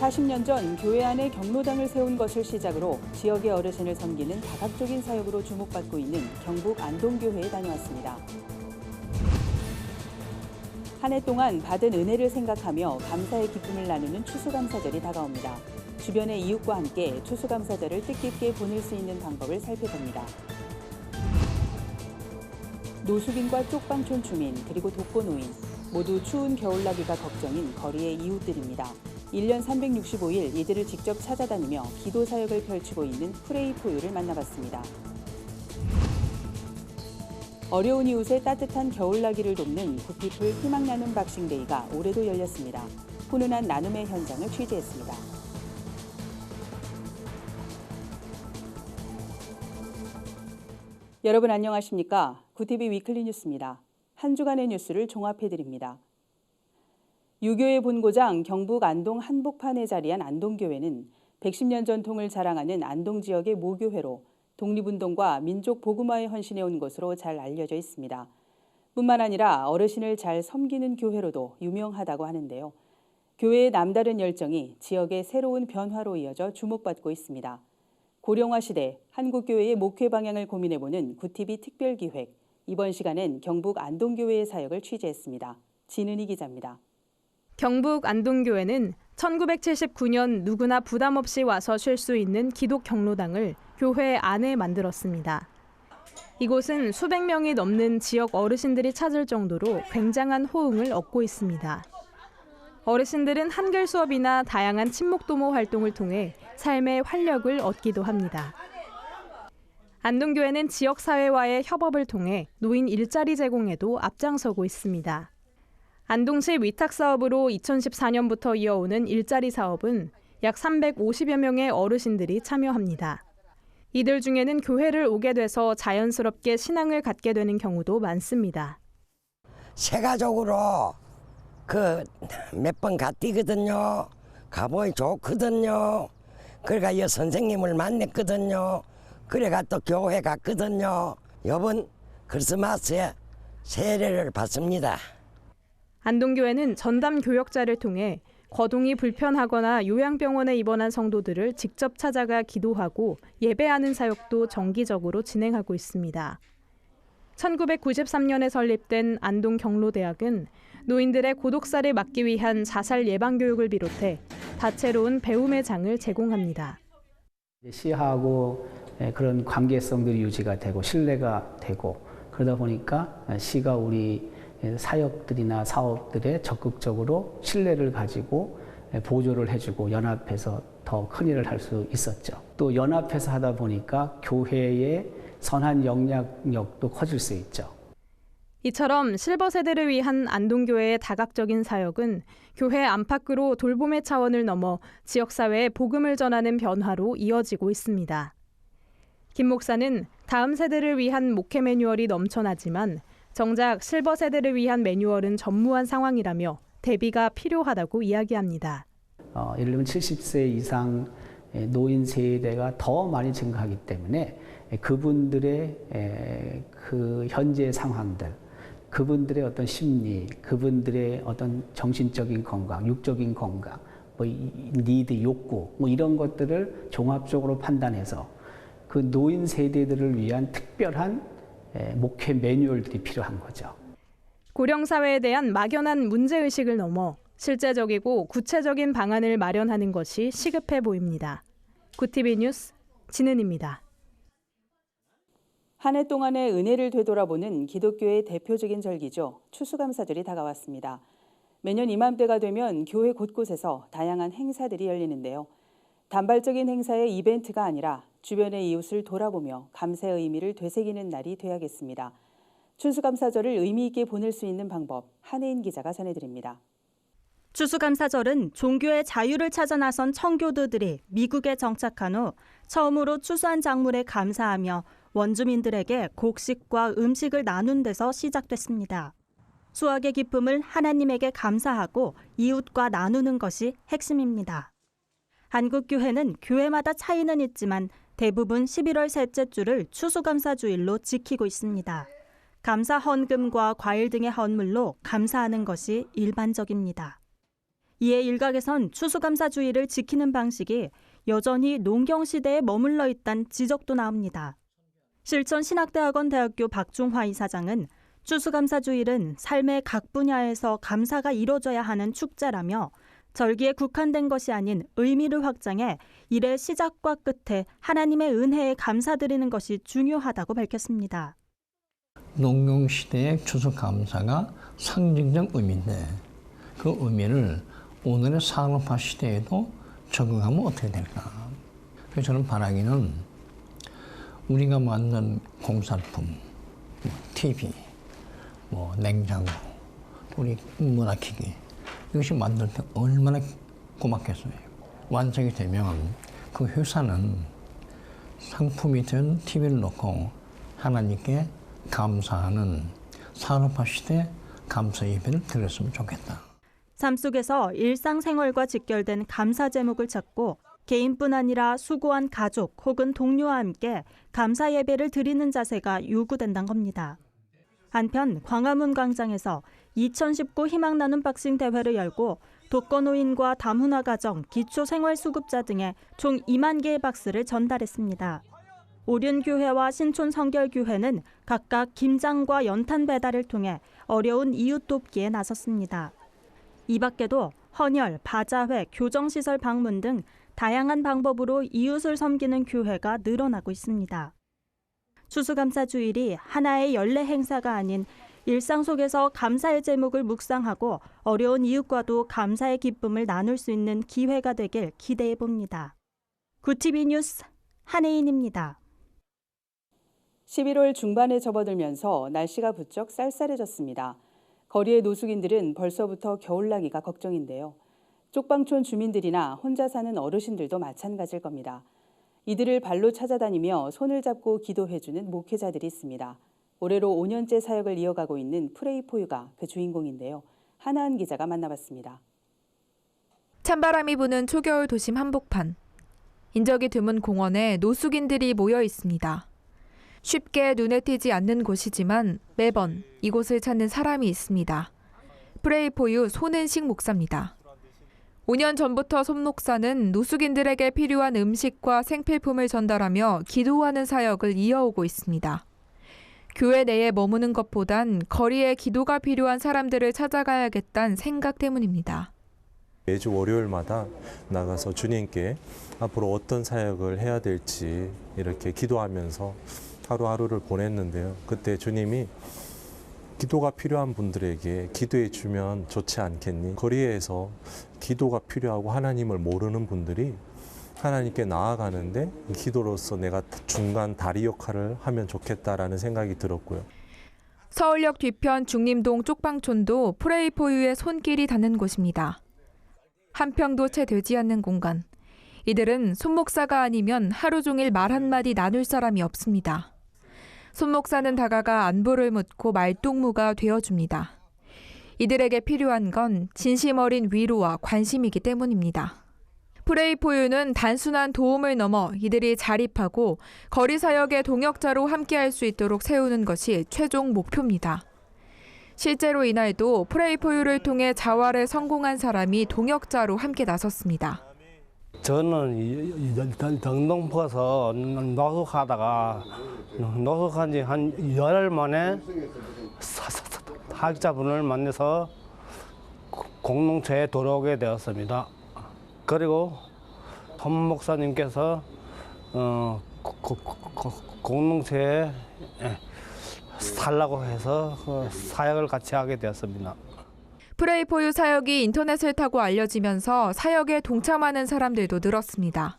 40년 전 교회 안에 경로당을 세운 것을 시작으로 지역의 어르신을 섬기는 다각적인 사역으로 주목받고 있는 경북 안동교회에 다녀왔습니다. 한 해 동안 받은 은혜를 생각하며 감사의 기쁨을 나누는 추수감사절이 다가옵니다. 주변의 이웃과 함께 추수감사절을 뜻깊게 보낼 수 있는 방법을 살펴봅니다. 노숙인과 쪽방촌 주민 그리고 독거노인 모두 추운 겨울나기가 걱정인 거리의 이웃들입니다. 1년 365일 이들을 직접 찾아다니며 기도 사역을 펼치고 있는 프레이 포유를 만나봤습니다. 어려운 이웃의 따뜻한 겨울나기를 돕는 굿피플 희망 나눔 박싱데이가 올해도 열렸습니다. 훈훈한 나눔의 현장을 취재했습니다. 여러분 안녕하십니까? 굿TV 위클리 뉴스입니다. 한 주간의 뉴스를 종합해드립니다. 유교의 본고장 경북 안동 한복판에 자리한 안동교회는 110년 전통을 자랑하는 안동 지역의 모교회로 독립운동과 민족 복음화에 헌신해온 것으로 잘 알려져 있습니다. 뿐만 아니라 어르신을 잘 섬기는 교회로도 유명하다고 하는데요. 교회의 남다른 열정이 지역의 새로운 변화로 이어져 주목받고 있습니다. 고령화 시대 한국교회의 목회 방향을 고민해보는 굿TV 특별기획. 이번 시간엔 경북 안동교회의 사역을 취재했습니다. 진은희 기자입니다. 경북 안동교회는 1979년 누구나 부담 없이 와서 쉴 수 있는 기독 경로당을 교회 안에 만들었습니다. 이곳은 수백 명이 넘는 지역 어르신들이 찾을 정도로 굉장한 호응을 얻고 있습니다. 어르신들은 한글 수업이나 다양한 친목도모 활동을 통해 삶의 활력을 얻기도 합니다. 안동교회는 지역사회와의 협업을 통해 노인 일자리 제공에도 앞장서고 있습니다. 안동시 위탁사업으로 2014년부터 이어오는 일자리 사업은 약 350여 명의 어르신들이 참여합니다. 이들 중에는 교회를 오게 돼서 자연스럽게 신앙을 갖게 되는 경우도 많습니다. 세가족으로 몇 번 갔디거든요. 가보니 좋거든요. 그래가 이 선생님을 만났거든요. 그래가 또 교회 갔거든요. 이번 크리스마스에 세례를 받습니다. 안동교회는 전담 교역자를 통해 거동이 불편하거나 요양병원에 입원한 성도들을 직접 찾아가 기도하고 예배하는 사역도 정기적으로 진행하고 있습니다. 1993년에 설립된 안동경로대학은 노인들의 고독사를 막기 위한 자살 예방 교육을 비롯해 다채로운 배움의 장을 제공합니다. 시하고 그런 관계성들이 유지가 되고 신뢰가 되고 그러다 보니까 시가 우리 사역들이나 사업들에 적극적으로 신뢰를 가지고 보조를 해주고 연합해서 더 큰 일을 할 수 있었죠. 또 연합해서 하다 보니까 교회의 선한 영향력도 커질 수 있죠. 이처럼 실버 세대를 위한 안동교회의 다각적인 사역은 교회 안팎으로 돌봄의 차원을 넘어 지역사회에 복음을 전하는 변화로 이어지고 있습니다. 김 목사는 다음 세대를 위한 목회 매뉴얼이 넘쳐나지만 정작 실버 세대를 위한 매뉴얼은 전무한 상황이라며 대비가 필요하다고 이야기합니다. 예를 들면 70세 이상 노인 세대가 더 많이 증가하기 때문에 그분들의 그 현재 상황들, 그분들의 어떤 심리, 그분들의 어떤 정신적인 건강, 육적인 건강, 니드, 욕구, 이런 것들을 종합적으로 판단해서 그 노인 세대들을 위한 특별한 목회 매뉴얼들이 필요한 거죠. 고령사회에 대한 막연한 문제의식을 넘어 실제적이고 구체적인 방안을 마련하는 것이 시급해 보입니다. 굿TV 뉴스 진은입니다. 한 해 동안의 은혜를 되돌아보는 기독교의 대표적인 절기죠. 추수감사절이 다가왔습니다. 매년 이맘때가 되면 교회 곳곳에서 다양한 행사들이 열리는데요. 단발적인 행사의 이벤트가 아니라 주변의 이웃을 돌아보며 감사의 의미를 되새기는 날이 돼야겠습니다. 추수감사절을 의미 있게 보낼 수 있는 방법, 한혜인 기자가 전해드립니다. 추수감사절은 종교의 자유를 찾아 나선 청교도들이 미국에 정착한 후 처음으로 추수한 작물에 감사하며 원주민들에게 곡식과 음식을 나눈 데서 시작됐습니다. 수확의 기쁨을 하나님에게 감사하고 이웃과 나누는 것이 핵심입니다. 한국교회는 교회마다 차이는 있지만 대부분 11월 셋째 주를 추수감사주일로 지키고 있습니다. 감사 헌금과 과일 등의 헌물로 감사하는 것이 일반적입니다. 이에 일각에선 추수감사주의를 지키는 방식이 여전히 농경시대에 머물러 있다는 지적도 나옵니다. 실천신학대학원 대학교 박종화 이사장은 추수감사주일은 삶의 각 분야에서 감사가 이뤄져야 하는 축제라며 절기에 국한된 것이 아닌 의미를 확장해 일의 시작과 끝에 하나님의 은혜에 감사드리는 것이 중요하다고 밝혔습니다. 농경시대의 추수감사가 상징적 의미인데 그 의미를 오늘의 산업화 시대에도 적용하면 어떻게 될까? 그래서 저는 바라기는 우리가 만든 공산품, TV, 냉장고, 우리 문화기기 이것이 만들 때 얼마나 고맙겠어요. 완성이 되면 그 회사는 상품이 된 TV를 놓고 하나님께 감사하는 산업화 시대 감사 예배를 드렸으면 좋겠다. 삶 속에서 일상생활과 직결된 감사 제목을 찾고 개인뿐 아니라 수고한 가족 혹은 동료와 함께 감사 예배를 드리는 자세가 요구된다는 겁니다. 한편 광화문 광장에서 2019 희망 나눔 박싱 대회를 열고 독거노인과 다문화 가정, 기초생활수급자 등에 총 2만 개의 박스를 전달했습니다. 오륜교회와 신촌성결교회는 각각 김장과 연탄 배달을 통해 어려운 이웃 돕기에 나섰습니다. 이 밖에도 헌혈, 바자회, 교정시설 방문 등 다양한 방법으로 이웃을 섬기는 교회가 늘어나고 있습니다. 추수감사주일이 하나의 연례 행사가 아닌 일상 속에서 감사의 제목을 묵상하고 어려운 이웃과도 감사의 기쁨을 나눌 수 있는 기회가 되길 기대해 봅니다. 구TV 뉴스 한혜인입니다. 11월 중반에 접어들면서 날씨가 부쩍 쌀쌀해졌습니다. 거리의 노숙인들은 벌써부터 겨울나기가 걱정인데요. 쪽방촌 주민들이나 혼자 사는 어르신들도 마찬가지일 겁니다. 이들을 발로 찾아다니며 손을 잡고 기도해주는 목회자들이 있습니다. 올해로 5년째 사역을 이어가고 있는 프레이포유가 그 주인공인데요. 하나은 기자가 만나봤습니다. 찬바람이 부는 초겨울 도심 한복판. 인적이 드문 공원에 노숙인들이 모여 있습니다. 쉽게 눈에 띄지 않는 곳이지만 매번 이곳을 찾는 사람이 있습니다. 프레이포유 손은식 목사입니다. 5년 전부터 손 목사는 노숙인들에게 필요한 음식과 생필품을 전달하며 기도하는 사역을 이어오고 있습니다. 교회 내에 머무는 것보단 거리에 기도가 필요한 사람들을 찾아가야겠다는 생각 때문입니다. 매주 월요일마다 나가서 주님께 앞으로 어떤 사역을 해야 될지 이렇게 기도하면서 하루하루를 보냈는데요. 그때 주님이 기도가 필요한 분들에게 기도해 주면 좋지 않겠니? 거리에서 기도가 필요하고 하나님을 모르는 분들이 하나님께 나아가는데 기도로서 내가 중간 다리 역할을 하면 좋겠다라는 생각이 들었고요. 서울역 뒤편 중림동 쪽방촌도 프레이포유의 손길이 닿는 곳입니다. 한 평도 채 되지 않는 공간. 이들은 손 목사가 아니면 하루 종일 말 한마디 나눌 사람이 없습니다. 손 목사는 다가가 안부를 묻고 말동무가 되어줍니다. 이들에게 필요한 건 진심 어린 위로와 관심이기 때문입니다. 프레이포유는 단순한 도움을 넘어 이들이 자립하고 거리 사역의 동역자로 함께할 수 있도록 세우는 것이 최종 목표입니다. 실제로 이날도 프레이포유를 통해 자활에 성공한 사람이 동역자로 함께 나섰습니다. 저는 영등포에서 노숙하다가 노숙한 지 한 열흘 만에 사역자분을 만나서 공동체에 들어오게 되었습니다. 그리고 손 목사님께서 공동체에 살라고 해서 사역을 같이 하게 되었습니다. 프레이포유 사역이 인터넷을 타고 알려지면서 사역에 동참하는 사람들도 늘었습니다.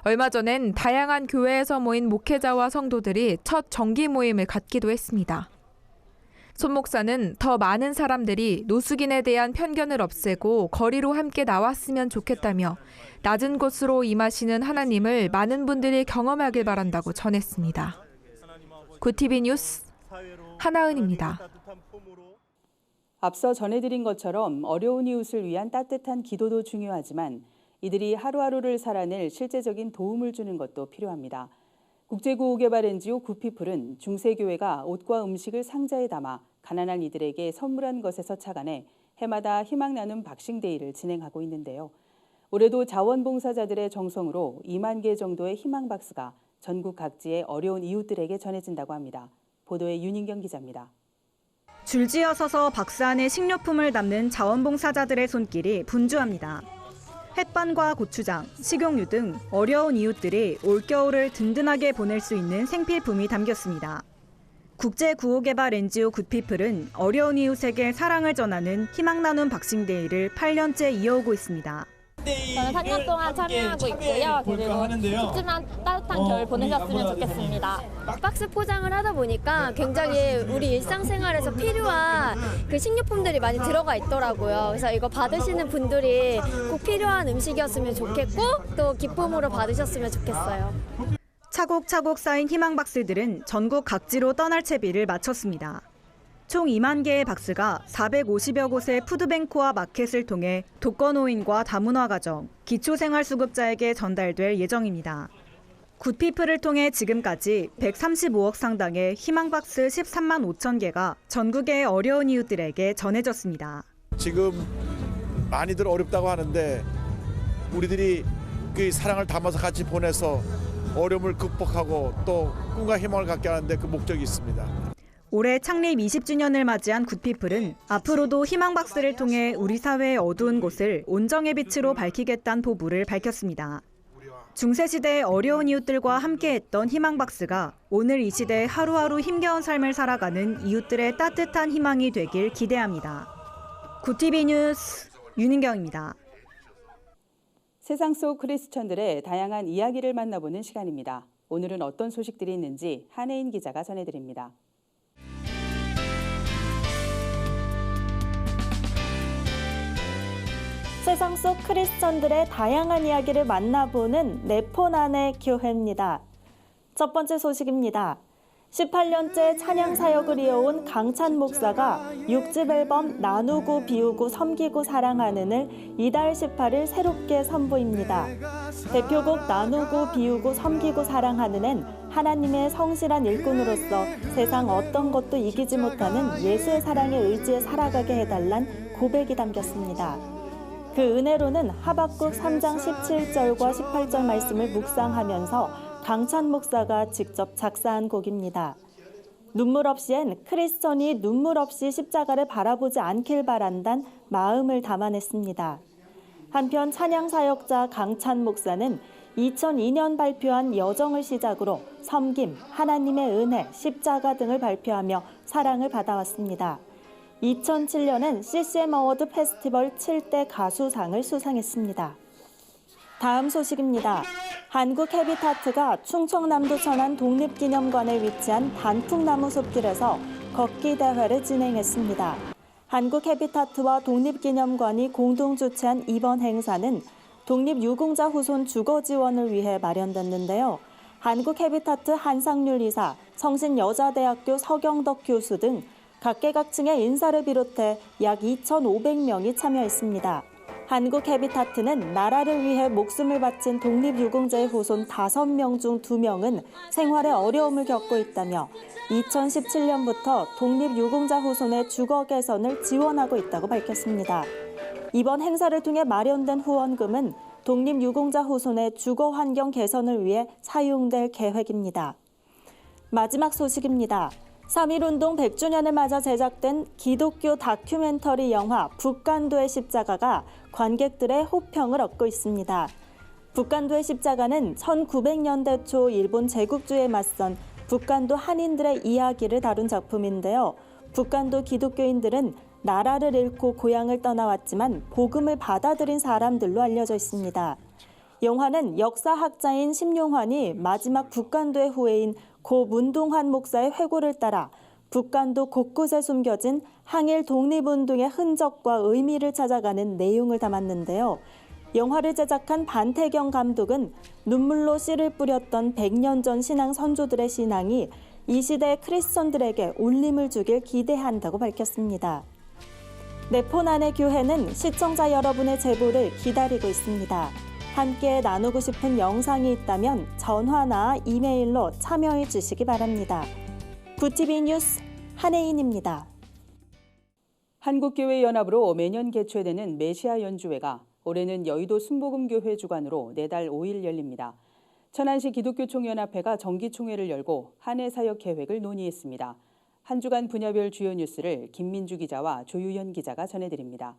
얼마 전엔 다양한 교회에서 모인 목회자와 성도들이 첫 정기 모임을 갖기도 했습니다. 손 목사는 더 많은 사람들이 노숙인에 대한 편견을 없애고 거리로 함께 나왔으면 좋겠다며 낮은 곳으로 임하시는 하나님을 많은 분들이 경험하길 바란다고 전했습니다. 구TV 뉴스 하나은입니다. 앞서 전해드린 것처럼 어려운 이웃을 위한 따뜻한 기도도 중요하지만 이들이 하루하루를 살아낼 실제적인 도움을 주는 것도 필요합니다. 국제구호개발 NGO 구피플은 중세교회가 옷과 음식을 상자에 담아 가난한 이들에게 선물한 것에서 착안해 해마다 희망 나눔 박싱데이를 진행하고 있는데요. 올해도 자원봉사자들의 정성으로 2만 개 정도의 희망 박스가 전국 각지의 어려운 이웃들에게 전해진다고 합니다. 보도에 윤인경 기자입니다. 줄지어 서서 박스 안에 식료품을 담는 자원봉사자들의 손길이 분주합니다. 햇반과 고추장, 식용유 등 어려운 이웃들이 올겨울을 든든하게 보낼 수 있는 생필품이 담겼습니다. 국제구호개발 NGO 굿피플은 어려운 이웃에게 사랑을 전하는 희망 나눔 박싱데이를 8년째 이어오고 있습니다. 저는 4년 동안 참여하고 있고요. 그리고 춥지만 따뜻한 겨울 보내셨으면 좋겠습니다. 박스 포장을 하다 보니까 굉장히 우리 일상생활에서 필요한 그 식료품들이 많이 들어가 있더라고요. 그래서 이거 받으시는 분들이 꼭 필요한 음식이었으면 좋겠고 또 기쁨으로 받으셨으면 좋겠어요. 차곡차곡 쌓인 희망 박스들은 전국 각지로 떠날 채비를 마쳤습니다. 총 2만 개의 박스가 450여 곳의 푸드뱅크와 마켓을 통해 독거노인과 다문화 가정, 기초생활수급자에게 전달될 예정입니다. 굿피플을 통해 지금까지 135억 상당의 희망박스 13만 5천 개가 전국의 어려운 이웃들에게 전해졌습니다. 지금 많이들 어렵다고 하는데 우리들이 그 사랑을 담아서 같이 보내서 어려움을 극복하고 또 꿈과 희망을 갖게 하는데 그 목적이 있습니다. 올해 창립 20주년을 맞이한 굿피플은 앞으로도 희망박스를 통해 우리 사회의 어두운 곳을 온정의 빛으로 밝히겠다는 포부를 밝혔습니다. 중세시대의 어려운 이웃들과 함께했던 희망박스가 오늘 이 시대에 하루하루 힘겨운 삶을 살아가는 이웃들의 따뜻한 희망이 되길 기대합니다. 굿TV 뉴스 윤인경입니다. 세상 속 크리스천들의 다양한 이야기를 만나보는 시간입니다. 오늘은 어떤 소식들이 있는지 한혜인 기자가 전해드립니다. 세상 속 크리스천들의 다양한 이야기를 만나보는 내 폰 안의 교회입니다. 첫 번째 소식입니다. 18년째 찬양 사역을 이어온 강찬 목사가 6집 앨범 나누고 비우고 섬기고 사랑하는을 이달 18일 새롭게 선보입니다. 대표곡 나누고 비우고 섬기고 사랑하는은 하나님의 성실한 일꾼으로서 세상 어떤 것도 이기지 못하는 예수의 사랑에 의지해 살아가게 해달란 고백이 담겼습니다. 그 은혜로는 하박국 3장 17절과 18절 말씀을 묵상하면서 강찬 목사가 직접 작사한 곡입니다. 눈물 없이엔 크리스천이 눈물 없이 십자가를 바라보지 않길 바란단 마음을 담아냈습니다. 한편 찬양 사역자 강찬 목사는 2002년 발표한 여정을 시작으로 섬김, 하나님의 은혜, 십자가 등을 발표하며 사랑을 받아왔습니다. 2007년엔 CCM 어워드 페스티벌 7대 가수상을 수상했습니다. 다음 소식입니다. 한국 해비타트가 충청남도 천안 독립기념관에 위치한 단풍나무 숲길에서 걷기 대회를 진행했습니다. 한국 해비타트와 독립기념관이 공동 주최한 이번 행사는 독립유공자 후손 주거 지원을 위해 마련됐는데요. 한국 해비타트 한상률 이사, 성신여자대학교 서경덕 교수 등 각계각층의 인사를 비롯해 약 2,500명이 참여했습니다. 한국 해비타트는 나라를 위해 목숨을 바친 독립유공자의 후손 5명 중 2명은 생활에 어려움을 겪고 있다며 2017년부터 독립유공자 후손의 주거 개선을 지원하고 있다고 밝혔습니다. 이번 행사를 통해 마련된 후원금은 독립유공자 후손의 주거 환경 개선을 위해 사용될 계획입니다. 마지막 소식입니다. 3.1운동 100주년을 맞아 제작된 기독교 다큐멘터리 영화 북간도의 십자가가 관객들의 호평을 얻고 있습니다. 북간도의 십자가는 1900년대 초 일본 제국주의에 맞선 북간도 한인들의 이야기를 다룬 작품인데요. 북간도 기독교인들은 나라를 잃고 고향을 떠나왔지만 복음을 받아들인 사람들로 알려져 있습니다. 영화는 역사학자인 심용환이 마지막 북간도의 후예인 고 문동환 목사의 회고를 따라 북간도 곳곳에 숨겨진 항일 독립운동의 흔적과 의미를 찾아가는 내용을 담았는데요. 영화를 제작한 반태경 감독은 눈물로 씨를 뿌렸던 100년 전 신앙 선조들의 신앙이 이 시대의 크리스천들에게 울림을 주길 기대한다고 밝혔습니다. 내 폰 안의 교회는 시청자 여러분의 제보를 기다리고 있습니다. 함께 나누고 싶은 영상이 있다면 전화나 이메일로 참여해 주시기 바랍니다. 굿TV 뉴스 한혜인입니다. 한국교회연합으로 매년 개최되는 메시아 연주회가 올해는 여의도 순복음교회 주관으로 내달 5일 열립니다. 천안시 기독교총연합회가 정기총회를 열고 한 해 사역 계획을 논의했습니다. 한 주간 분야별 주요 뉴스를 김민주 기자와 조유현 기자가 전해드립니다.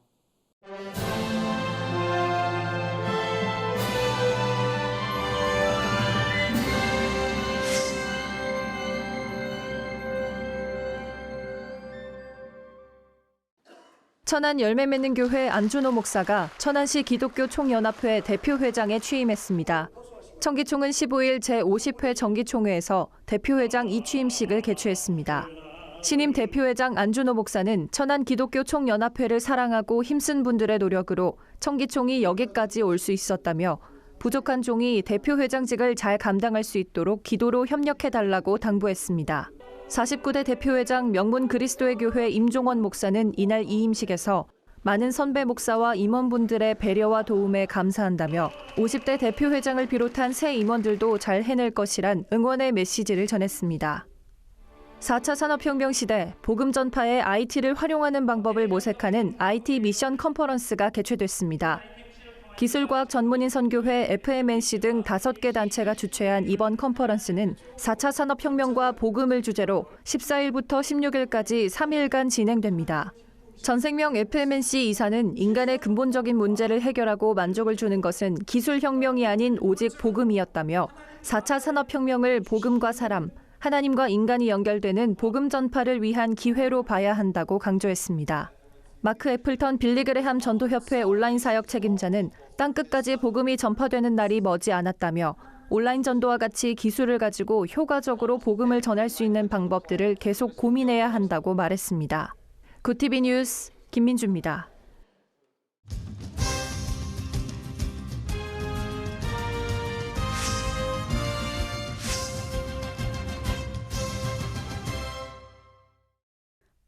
천안 열매 맺는 교회 안준호 목사가 천안시 기독교 총연합회 대표회장에 취임했습니다. 정기총은 15일 제50회 정기총회에서 대표회장 이취임식을 개최했습니다. 신임 대표회장 안준호 목사는 천안 기독교 총연합회를 사랑하고 힘쓴 분들의 노력으로 정기총이 여기까지 올 수 있었다며 부족한 종이 대표회장직을 잘 감당할 수 있도록 기도로 협력해달라고 당부했습니다. 49대 대표회장 명문 그리스도의 교회 임종원 목사는 이날 이임식에서 많은 선배 목사와 임원분들의 배려와 도움에 감사한다며 50대 대표회장을 비롯한 새 임원들도 잘 해낼 것이란 응원의 메시지를 전했습니다. 4차 산업혁명 시대 복음 전파에 IT를 활용하는 방법을 모색하는 IT 미션 컨퍼런스가 개최됐습니다. 기술과학 전문인 선교회 FMNC 등 5개 단체가 주최한 이번 컨퍼런스는 4차 산업혁명과 복음을 주제로 14일부터 16일까지 3일간 진행됩니다. 전생명 FMNC 이사는 인간의 근본적인 문제를 해결하고 만족을 주는 것은 기술혁명이 아닌 오직 복음이었다며 4차 산업혁명을 복음과 사람, 하나님과 인간이 연결되는 복음 전파를 위한 기회로 봐야 한다고 강조했습니다. 마크 애플턴 빌리그레함 전도협회 온라인 사역 책임자는 땅끝까지 복음이 전파되는 날이 머지 않았다며 온라인 전도와 같이 기술을 가지고 효과적으로 복음을 전할 수 있는 방법들을 계속 고민해야 한다고 말했습니다. 굿TV 뉴스 김민주입니다.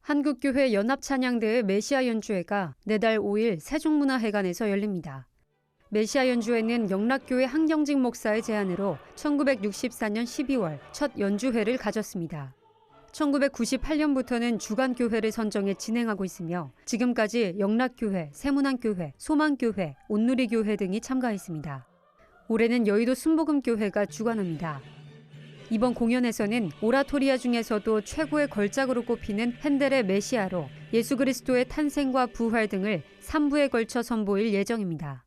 한국교회 연합찬양대의 메시아 연주회가 내달 5일 세종문화회관에서 열립니다. 메시아 연주회는 영락교회 한경직 목사의 제안으로 1964년 12월 첫 연주회를 가졌습니다. 1998년부터는 주간교회를 선정해 진행하고 있으며 지금까지 영락교회, 세문안교회, 소망교회, 온누리교회 등이 참가했습니다. 올해는 여의도 순복음교회가 주관합니다. 이번 공연에서는 오라토리아 중에서도 최고의 걸작으로 꼽히는 핸델의 메시아로 예수 그리스도의 탄생과 부활 등을 3부에 걸쳐 선보일 예정입니다.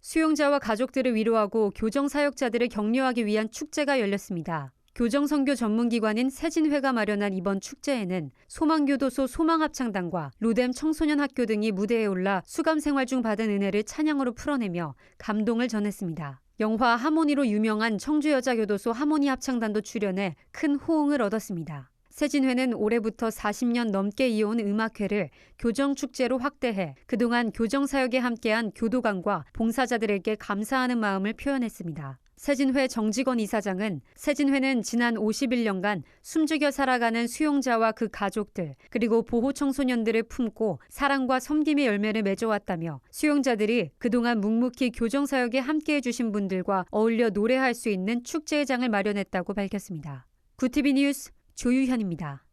수용자와 가족들을 위로하고 교정사역자들을 격려하기 위한 축제가 열렸습니다. 교정선교 전문기관인 세진회가 마련한 이번 축제에는 소망교도소 소망합창단과 로뎀 청소년학교 등이 무대에 올라 수감생활 중 받은 은혜를 찬양으로 풀어내며 감동을 전했습니다. 영화 하모니로 유명한 청주여자교도소 하모니 합창단도 출연해 큰 호응을 얻었습니다. 세진회는 올해부터 40년 넘게 이어온 음악회를 교정축제로 확대해 그동안 교정사역에 함께한 교도관과 봉사자들에게 감사하는 마음을 표현했습니다. 세진회 정직원 이사장은 세진회는 지난 51년간 숨죽여 살아가는 수용자와 그 가족들 그리고 보호 청소년들을 품고 사랑과 섬김의 열매를 맺어왔다며 수용자들이 그동안 묵묵히 교정사역에 함께해 주신 분들과 어울려 노래할 수 있는 축제의 장을 마련했다고 밝혔습니다. 굿TV 뉴스 조유현입니다.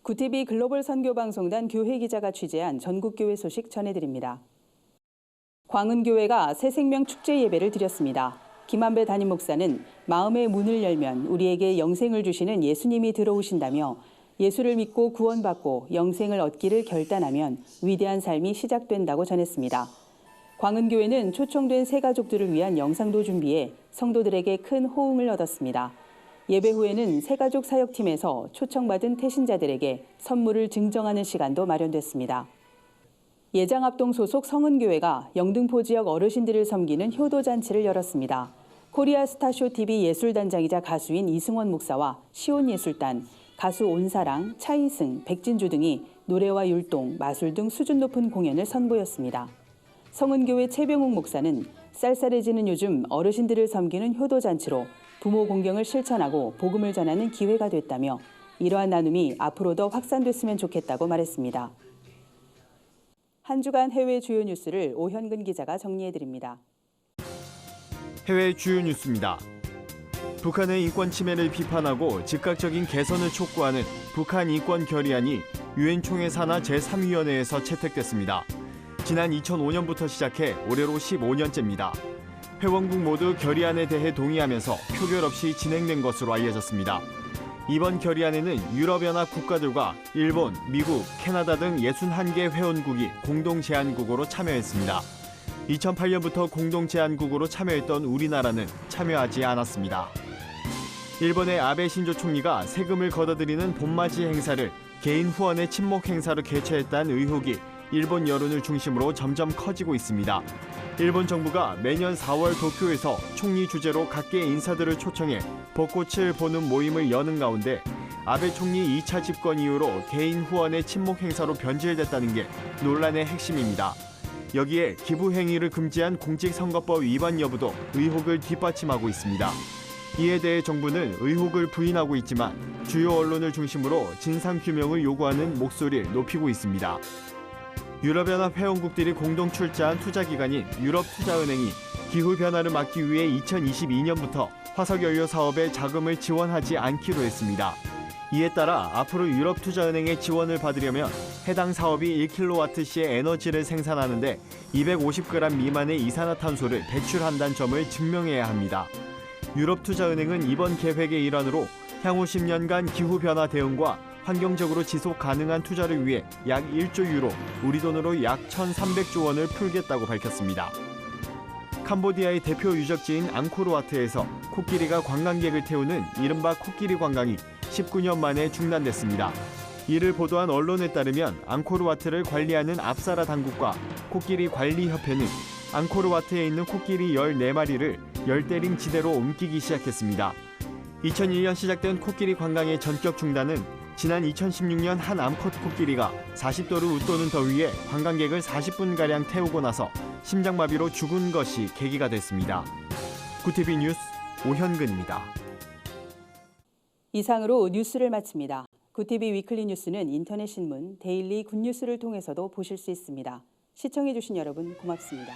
굿TV 글로벌 선교방송단 교회 기자가 취재한 전국교회 소식 전해드립니다. 광은교회가 새생명 축제 예배를 드렸습니다. 김한배 담임 목사는 마음의 문을 열면 우리에게 영생을 주시는 예수님이 들어오신다며 예수를 믿고 구원받고 영생을 얻기를 결단하면 위대한 삶이 시작된다고 전했습니다. 광은교회는 초청된 새 가족들을 위한 영상도 준비해 성도들에게 큰 호응을 얻었습니다. 예배 후에는 새가족 사역팀에서 초청받은 태신자들에게 선물을 증정하는 시간도 마련됐습니다. 예장합동 소속 성은교회가 영등포 지역 어르신들을 섬기는 효도잔치를 열었습니다. 코리아 스타쇼 TV 예술단장이자 가수인 이승원 목사와 시온예술단, 가수 온사랑, 차이승, 백진주 등이 노래와 율동, 마술 등 수준 높은 공연을 선보였습니다. 성은교회 최병욱 목사는 쌀쌀해지는 요즘 어르신들을 섬기는 효도잔치로 부모 공경을 실천하고 복음을 전하는 기회가 됐다며 이러한 나눔이 앞으로 더 확산됐으면 좋겠다고 말했습니다. 한 주간 해외 주요 뉴스를 오현근 기자가 정리해드립니다. 해외 주요 뉴스입니다. 북한의 인권 침해를 비판하고 즉각적인 개선을 촉구하는 북한 인권 결의안이 유엔 총회 산하 제3위원회에서 채택됐습니다. 지난 2005년부터 시작해 올해로 15년째입니다. 회원국 모두 결의안에 대해 동의하면서 표결 없이 진행된 것으로 알려졌습니다. 이번 결의안에는 유럽연합 국가들과 일본, 미국, 캐나다 등 61개 회원국이 공동 제안국으로 참여했습니다. 2008년부터 공동 제안국으로 참여했던 우리나라는 참여하지 않았습니다. 일본의 아베 신조 총리가 세금을 걷어들이는 봄맞이 행사를 개인 후원의 친목 행사로 개최했다는 의혹이 일본 여론을 중심으로 점점 커지고 있습니다. 일본 정부가 매년 4월 도쿄에서 총리 주재로 각계 인사들을 초청해 벚꽃을 보는 모임을 여는 가운데 아베 총리 2차 집권 이후로 개인 후원의 친목 행사로 변질됐다는 게 논란의 핵심입니다. 여기에 기부 행위를 금지한 공직선거법 위반 여부도 의혹을 뒷받침하고 있습니다. 이에 대해 정부는 의혹을 부인하고 있지만 주요 언론을 중심으로 진상규명을 요구하는 목소리를 높이고 있습니다. 유럽연합 회원국들이 공동 출자한 투자기관인 유럽투자은행이 기후변화를 막기 위해 2022년부터 화석연료 사업에 자금을 지원하지 않기로 했습니다. 이에 따라 앞으로 유럽투자은행의 지원을 받으려면 해당 사업이 1kWh의 에너지를 생산하는데 250g 미만의 이산화탄소를 배출한다는 점을 증명해야 합니다. 유럽투자은행은 이번 계획의 일환으로 향후 10년간 기후변화 대응과 환경적으로 지속 가능한 투자를 위해 약 1조 유로, 우리 돈으로 약 1,300조 원을 풀겠다고 밝혔습니다. 캄보디아의 대표 유적지인 앙코르와트에서 코끼리가 관광객을 태우는 이른바 코끼리 관광이 19년 만에 중단됐습니다. 이를 보도한 언론에 따르면 앙코르와트를 관리하는 앞사라 당국과 코끼리 관리협회는 앙코르와트에 있는 코끼리 14마리를 열대림 지대로 옮기기 시작했습니다. 2001년 시작된 코끼리 관광의 전격 중단은 지난 2016년 한 암컷 코끼리가 40도를 웃도는 더위에 관광객을 40분가량 태우고 나서 심장마비로 죽은 것이 계기가 됐습니다. 구티비 뉴스 오현근입니다. 이상으로 뉴스를 마칩니다. 구티비 위클리 뉴스는 인터넷 신문 데일리 굿뉴스를 통해서도 보실 수 있습니다. 시청해주신 여러분 고맙습니다.